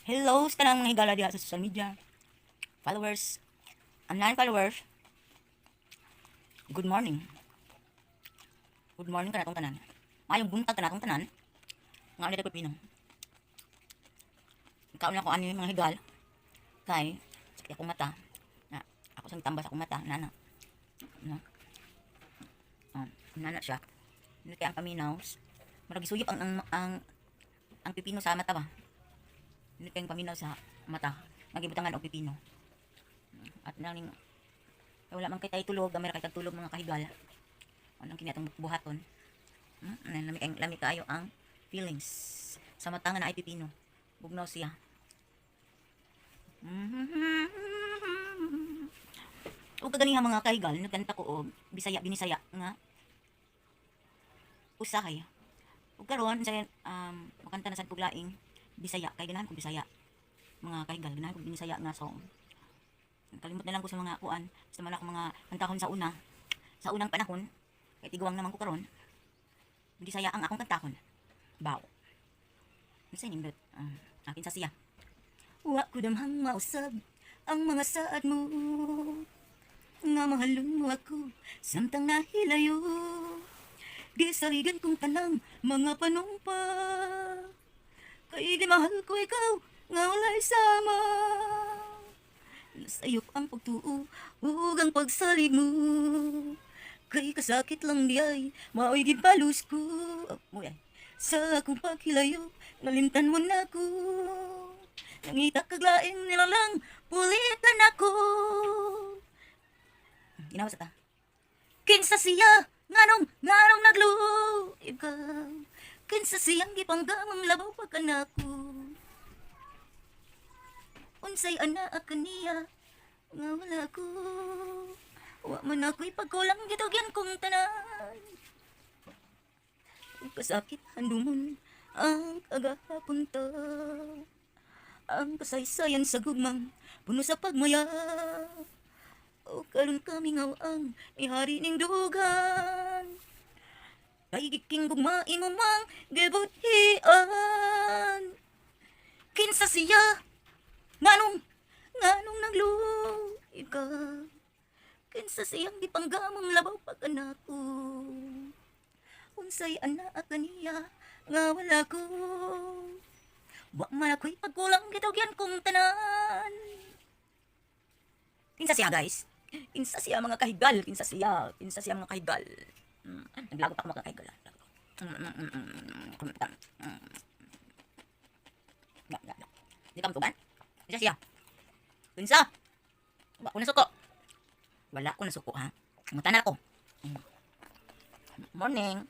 Hello sa tanang mga higala diha sa social media. Followers and non-followers. Good morning. Good morning ka na itong tanan. Mayong buntag ka na itong tanan. Nga ulit ako pinang. Ikaw na ako ano yung mga higal. Kay, sakit akong mata. Na, ako sang tambas akong mata. Nana. No? Nana siya. Hindi kaya ang paminaws. Maragisuyop ang pipino sa mata ba? Hindi kayong paminaw sa mata. Magibutangan o pipino. At naling wala man kay tayo tulog, gamay ra kay tagtulog mga kahigal. Anong kinatong buhaton? Lami kayo ang feelings. Sa mata nga na ay pipino. Bugnaw siya. O kaganiha mga kahigal, nagkanta ko o Bisaya binisaya nga usahay. Ug karon sa makanta na sad kog laing Bisaya kay ganahan ko Bisaya. Mga kahigal ganahan ko binisaya nga song. Kalimot na lang ko sa mga kuan, sa mga kantahon sa unang panahon. Kay tiguang naman ko karon. Bisaya ang akong kantahon. Baw. Unsa nindot? Akin sa siya. Wa ko damhang mausab ang mga saad mo. Nga mahalon mo ako samtang nahilayo. Di saligan kong tanang mga panumpa. Kay di mahal ko ikaw nga walay sama. Nasayop ang pagtuo ug ang pagsalig mo. Kay kasakit lang di ay maoy gibalos ko. Sa akong paghilayo nalimtan mo na ko. Nangita kag laing nilalang pulitan ako. Ginawa sa ta. Kinsa siya nganong nagluib ka. Kinsa siyang gipanggamang labaw pa kanako. Unsay anak kaniya nga wala ko. Wa man ako'y pagkulang gitugyan kong tanan. Kasakit handumon ang kagapunta. Ang kasaysayan sa gugmang puno sa pagmaya. O karon kami ngawang ihari ning dugan. Kay giking gugmain mo mang gibuthian. Kinsa siya nganong nagluib ka. Kinsa siyang gipanggamang labaw pa kanako. Unsay anak kaniya nga wala ko. Wa man ako'y pagkulang gitugyan kong tanan. Kinsa siya guys? Kinsa siya mga kahigal? Kinsa siya mga kahigal? Naglagot ako mga kahigal. Di ka matugan? Kinsa siya? Kinsa? Wala ko nasuko. Wala ko nasuko ha. Mutan na ako. Morning.